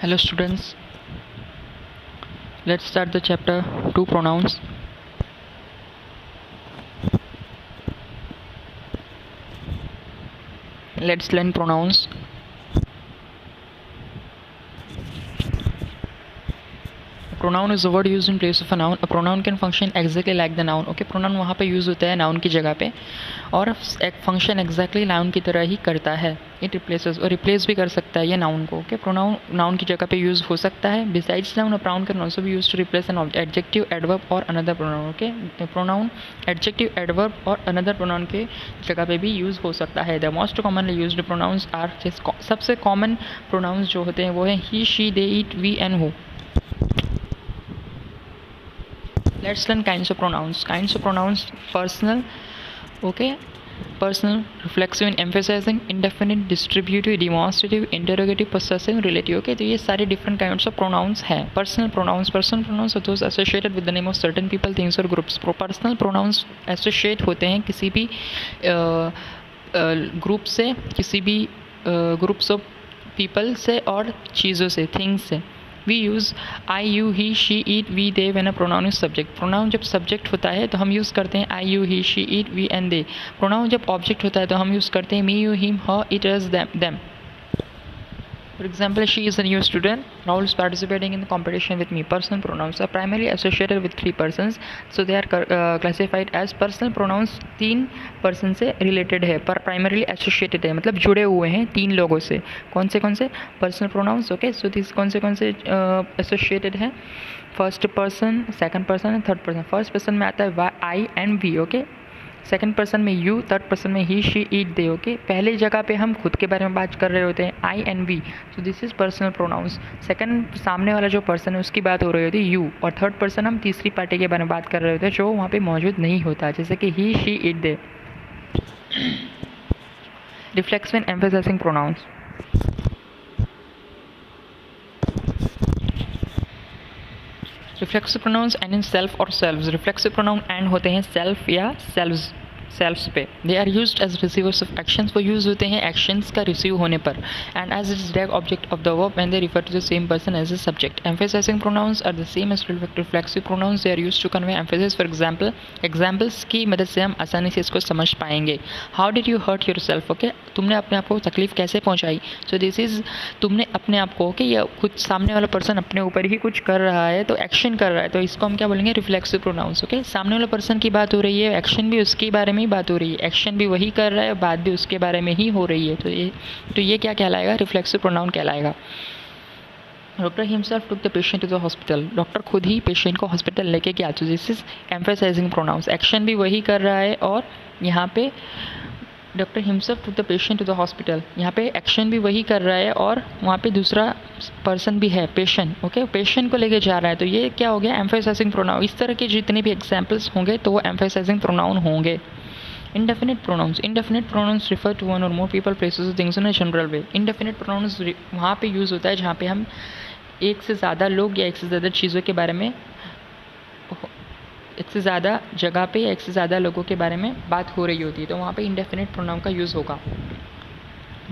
Hello students, let's start the chapter 2 pronouns. Let's learn pronouns. A pronoun is a word used in place of a noun. A pronoun can function exactly like the noun. Okay, pronoun वहाँ पे use होता है noun की जगह पे और एक function exactly noun की तरह ही करता है. इट रिप्लेसेस और रिप्लेस भी कर सकता है ये नाउन को. ओके, प्रोनाउन नाउन की जगह पे यूज़ हो सकता है. Besides noun, a pronoun can also be used to replace an adjective, adverb और another pronoun. Okay, pronoun adjective, adverb और अनदर प्रोनाउन के जगह पे भी यूज़ हो सकता है. The most commonly used pronouns are, सबसे कॉमन प्रोनाउंस जो होते हैं वो हैं he, she, they, it, we and who. Let's learn kinds of pronouns. Kinds of pronouns: personal, okay, personal, reflexive and emphasizing, indefinite, distributive, demonstrative, interrogative, possessive, relative. Okay, तो ये सारे different kinds of pronouns हैं. Personal pronouns are those associated with the name of certain people, things or groups. Personal pronouns associate होते हैं किसी भी group से, किसी भी ग्रुप्स ऑफ पीपल से और चीज़ों से, थिंग्स से. We use I, you, he, she, it, we, they when a pronoun is subject. Pronoun जब subject होता है तो हम यूज़ करते हैं I, you, he, she, it, we and they. Pronoun जब object होता है तो हम यूज़ करते हैं me, you, him, her, it, us, them. For example, she is a new student. Rahul is participating in the competition with me. Personal pronouns are primarily associated with three persons, so they are classified as personal pronouns. तीन person से related है, पर primarily associated है, मतलब जुड़े हुए हैं तीन लोगों से. कौन से personal pronouns? Okay, so these कौन से associated हैं? First person, second person and third person. First person में आता है I and we. Okay, second person में यू, थर्ड पर्सन में ही, शी, इट, दे. ओके, पहली जगह पे हम खुद के बारे में बात कर रहे होते हैं I and we, so this is personal pronouns. Second, सामने वाला जो पर्सन है उसकी बात हो रही होती है यू, और थर्ड पर्सन हम तीसरी पार्टी के बारे में बात कर रहे होते हैं जो वहाँ पे मौजूद नहीं होता, जैसे कि he, she, it, they. Reflexive and emphasizing pronouns. Reflexive pronouns end in self और सेल्व्स. रिफ्लेक्सिव प्रोनाउन एंड होते हैं सेल्फ या सेल्व्स, सेल्फ्स पे. They are used as receivers of actions. वो यूज होते हैं एक्शंस का रिसीव होने पर. And as is direct object of the verb when they refer to the same person as a subject. Emphasizing pronouns are the same as reflexive pronouns. They are used to convey emphasis. For example, examples की मदद से हम आसानी से इसको समझ पाएंगे. How did you hurt yourself. Okay, तुमने अपने आप को तकलीफ कैसे पहुंचाई. सो दिस इज, तुमने अपने आप को, ओके, या कुछ सामने वाला पर्सन अपने ऊपर ही कुछ कर रहा है तो एक्शन कर रहा है, तो इसको हम क्या बोलेंगे, रिफ्लेक्सिव प्रोनाउंस. ओके, सामने वाला पर्सन की बात हो रही है, एक्शन भी उसके बारे में ही बात हो रही है, एक्शन भी वही कर रहा है, बात भी उसके बारे में ही हो रही है, तो ये क्या कहलाएगा, रिफ्लेक्सिव प्रोनाउन कहलाएगा. Doctor himself took the patient to the hospital. Doctor खुद ही पेशेंट को हॉस्पिटल लेके गया, तो this is emphasizing pronouns. Action भी वही कर रहा है और यहाँ पे doctor himself took the patient to the hospital, यहाँ पे एक्शन भी वही कर रहा है और वहाँ पे दूसरा पर्सन भी है, पेशेंट. ओके, पेशेंट को लेके जा रहा है, तो ये क्या हो गया, एम्फसाइजिंग प्रोनाउन. इस तरह के जितने भी एग्जाम्पल्स होंगे तो वो एम्फसाइजिंग प्रोनाउन होंगे. Indefinite pronouns. Indefinite pronouns refer to one or more people, places or things in a general way. Indefinite pronouns वहाँ पे यूज़ होता है जहाँ पे हम एक से ज़्यादा लोग या एक से ज़्यादा चीज़ों के बारे में, एक से ज़्यादा जगह पे या एक से ज़्यादा लोगों के बारे में बात हो रही होती है, तो वहाँ पे indefinite pronoun का यूज़ होगा.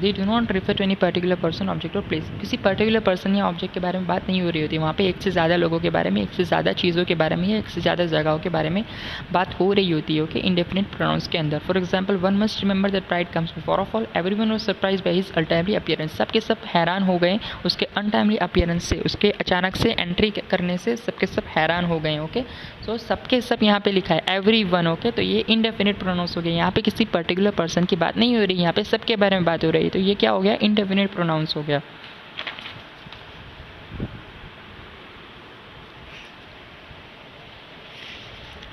They do not refer to any particular person, object or place. किसी पर्टिकुलर पर्सन या ऑब्जेक्ट के बारे में बात नहीं हो रही होती, वहाँ पे एक से ज़्यादा लोगों के बारे में, एक से ज़्यादा चीज़ों के बारे में या एक से ज़्यादा जगहों के बारे में बात हो रही होती है. ओके, इंडेफिनिट प्रोनाउंस के अंदर. For example, one must remember that pride comes before of all. Everyone was surprised by his untimely appearance. सब के सब हैरान हो गए उसके अनटाइमली अपीयरेंस से, उसके अचानक से एंट्री करने से सबके सब हैरान हो गए. ओके, सो सबके सब यहाँ पे लिखा है एवरीवन. ओके, तो ये इंडेफिनिट प्रोनाउंस हो गया. यहाँ पे किसी पर्टिकुलर पर्सन की बात नहीं हो रही, यहाँ पे सबके बारे में बात हो रही है, तो ये क्या हो गया, इंडेफिनिट प्रोनाउंस हो गया.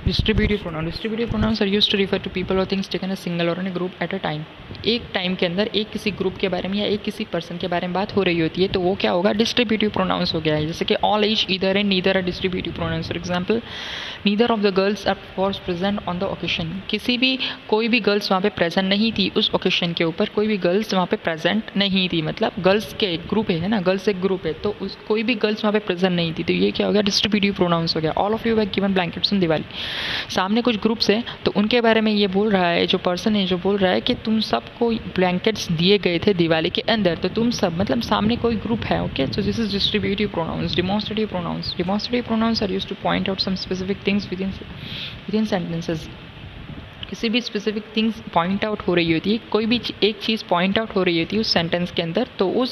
Distributive pronoun. Distributive pronouns are used to refer to people और थिंग्स टेकन अ सिंगल और in a group at a time. एक टाइम के अंदर एक किसी ग्रुप के बारे में या एक किसी पर्सन के बारे में बात हो रही होती है, तो वो क्या होगा, डिस्ट्रीब्यूटिव प्रोनाउंस हो गया है. जैसे कि all each, either and neither are distributive pronouns. For example, neither of the girls are was present on the occasion. किसी भी, कोई भी गर्ल्स वहाँ पे प्रेजेंट नहीं थी उस ओकेशन के ऊपर, कोई भी गर्ल्स वहाँ पे प्रेजेंट नहीं थी, मतलब गर्ल्स के एक ग्रुप है ना, गर्ल्स एक ग्रुप है, तो उस कोई भी गर्ल्स वहाँ पे प्रेजेंट नहीं थी, तो ये क्या हो गया, डिस्ट्रीब्यूटिव प्रोनाउंस हो गया. All of you have given blankets on Diwali. सामने कुछ ग्रुप्स हैं तो उनके बारे में ये बोल रहा है, जो पर्सन है जो बोल रहा है कि तुम सब को ब्लैंकेट्स दिए गए थे दिवाली के अंदर, तो तुम सब मतलब सामने कोई ग्रुप है, okay. So this is distributive pronouns. Demonstrative pronouns, demonstrative pronouns are used to point out some specific things within sentences. किसी भी स्पेसिफिक थिंग्स पॉइंट आउट हो रही होती है, कोई भी एक चीज़ पॉइंट आउट हो रही होती है उस सेंटेंस के अंदर, तो उस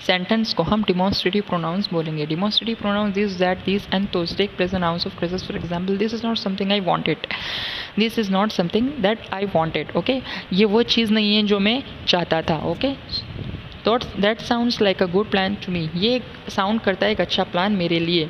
सेंटेंस को हम डिमॉन्स्ट्रेटिव प्रोनाउंस बोलेंगे। Demonstrative pronouns this that this and those take place in nouns of phrases. For example, this is not something I wanted, this is not something that I wanted, okay. ये वो चीज़ नहीं है जो मैं चाहता था, okay. That sounds like a good plan to me, ये साउंड करता है एक अच्छा प्लान मेरे लिए,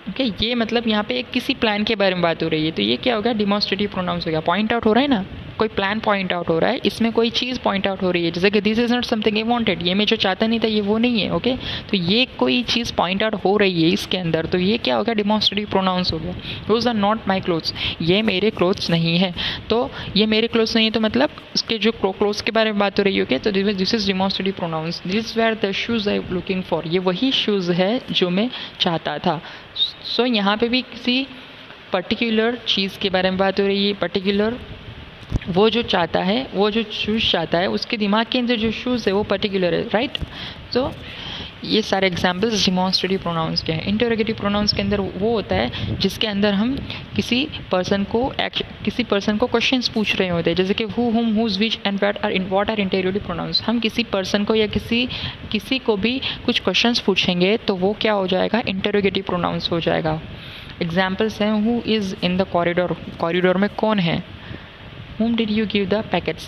ओके। ये मतलब यहाँ पे किसी प्लान के बारे में बात हो रही है, तो ये क्या होगा, डिमॉन्स्ट्रेटिव प्रोनाउंस हो गया। पॉइंट आउट हो रहा है ना, कोई प्लान पॉइंट आउट हो रहा है, इसमें कोई चीज़ पॉइंट आउट हो रही है, जैसे कि this is not something I wanted, ये मैं जो चाहता नहीं था ये वो नहीं है, ओके। तो ये कोई चीज़ पॉइंट आउट हो रही है इसके अंदर, तो ये क्या होगा, डिमॉन्स्ट्रेटिव प्रोनाउंस हो गया। Those are not my clothes, ये मेरे क्लोथ्स नहीं है, तो ये मेरे क्लोथ्स नहीं है, तो मतलब उसके जो क्लोथ्स के बारे में बात हो रही है, ओके। तो this is demonstrative pronouns. This were the shoes I looking for, ये वही शूज़ है जो मैं चाहता था। सो यहाँ पे भी किसी पर्टिकुलर चीज़ के बारे में बात हो रही है, पर्टिकुलर वो जो चाहता है, वो जो शूज़ चाहता है, उसके दिमाग के अंदर जो शूज़ है वो पर्टिकुलर है, राइट। तो ये सारे एग्जाम्पल्स डिमॉन्स्ट्रेटिव प्रोनाउंस के हैं। इंटरोगेटिव प्रोनाउंस के अंदर वो होता है जिसके अंदर हम किसी पर्सन को क्वेश्चंस पूछ रहे होते हैं, जैसे कि who, whom, whose, which and what are interrogative pronouns. हम किसी पर्सन को या किसी को भी कुछ क्वेश्चंस पूछेंगे तो वो क्या हो जाएगा, इंटरोगेटिव प्रोनाउंस हो जाएगा। एग्जाम्पल्स हैं, who is in the corridor, corridor में कौन है। whom did you give the packets,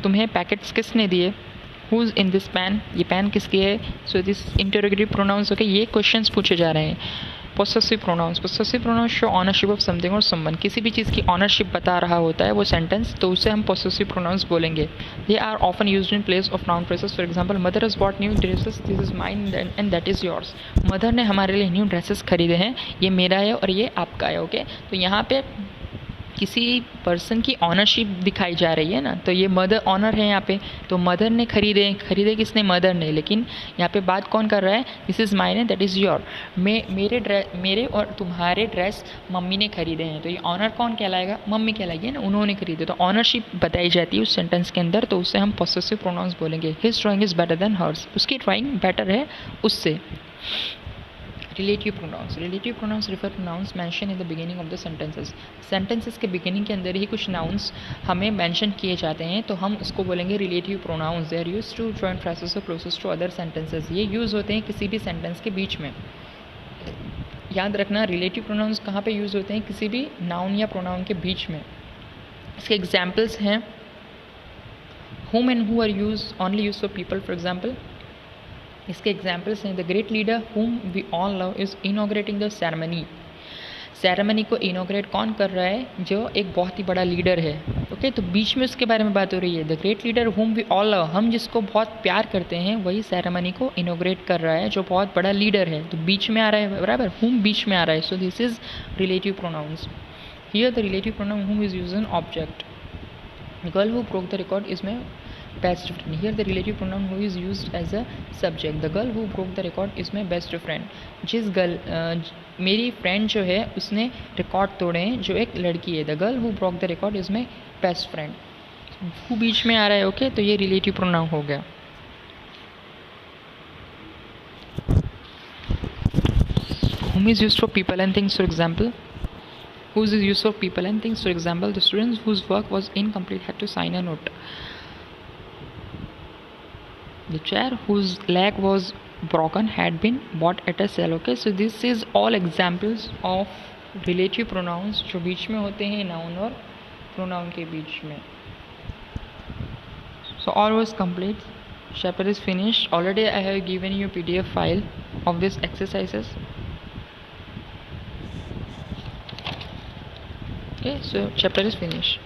तुम्हें पैकेट्स किसने दिए। who's in this pen, ये पेन किसकी है। सो दिस इंटरोगेटिव प्रोनाउंस होके ये क्वेश्चंस पूछे जा रहे हैं। Possessive pronouns show ownership of something और समवन, किसी भी चीज़ की ऑनरशिप बता रहा होता है वो सेंटेंस, तो उसे हम पोसेसिव प्रोनाउंस बोलेंगे। They are often used in place of noun phrases. For example, mother has bought new dresses, this is mine and that is yours. Mother ने हमारे लिए न्यू ड्रेसेस खरीदे हैं, ये मेरा है और ये आपका है, ओके। तो यहाँ पे किसी पर्सन की ऑनरशिप दिखाई जा रही है ना, तो ये मदर ऑनर है यहाँ पे, तो मदर ने खरीदे किसने, मदर ने। लेकिन यहाँ पे बात कौन कर रहा है, this is mine and that is your. मेरे और तुम्हारे ड्रेस मम्मी ने खरीदे हैं, तो ये ऑनर कौन कहलाएगा, मम्मी कहलाएगी ना, उन्होंने खरीदे। तो ऑनरशिप बताई जाती है उस सेंटेंस के अंदर, तो उससे हम पोसेसिव प्रोनाउंस बोलेंगे। His drawing is better than hers, उसकी ड्राइंग बेटर है उससे। Relative pronouns refer to nouns mention in the beginning of the sentences के बिगिनिंग के अंदर ही कुछ नाउन्स हमें मेंशन किए जाते हैं, तो हम उसको बोलेंगे relative pronouns. They are used to join phrases और क्लोजेस्ट टू अदर सेंटेंसेस, ये यूज़ होते हैं किसी भी सेंटेंस के बीच में। याद रखना, रिलेटिव प्रोनाउंस कहाँ पे यूज़ होते हैं, किसी भी नाउन या प्रोनाउन के बीच में। इसके एग्जाम्पल्स हैं, whom and who are only used for people, for example. इसके एग्जाम्पल्स हैं, the great leader whom we all love is inaugurating the ceremony को इनोग्रेट कौन कर रहा है, जो एक बहुत ही बड़ा लीडर है, ओके। तो बीच में उसके बारे में बात हो रही है। The great leader whom we all love, हम जिसको बहुत प्यार करते हैं, वही सेरेमनी को इनोग्रेट कर रहा है जो बहुत बड़ा लीडर है, तो बीच में आ रहा है, बराबर, whom बीच में आ रहा है। सो this is relative pronouns. Here the relative pronoun whom is used in object। Girl who broke the record इसमें best friend। Here the relative pronoun who is used as a subject। The girl who broke the record इसमें best friend। जिस मेरी friend जो है उसने record तोड़े हैं, जो एक लड़की है। The girl who broke the record इसमें बेस्ट फ्रेंड, who बीच में आ रहा है, ओके। तो ये रिलेटिव प्रोनाउन हो गया। whom is used for people and things, for example। whose is used for people and things, for example, the students whose work was incomplete had to sign a note। The chair whose leg was broken had been bought at a sale, okay। So this is all examples of relative pronouns जो बीच में होते हैं noun और pronoun के बीच में। So all was complete, chapter is finished already। I have given you PDF file of these exercises, okay। So chapter is finished।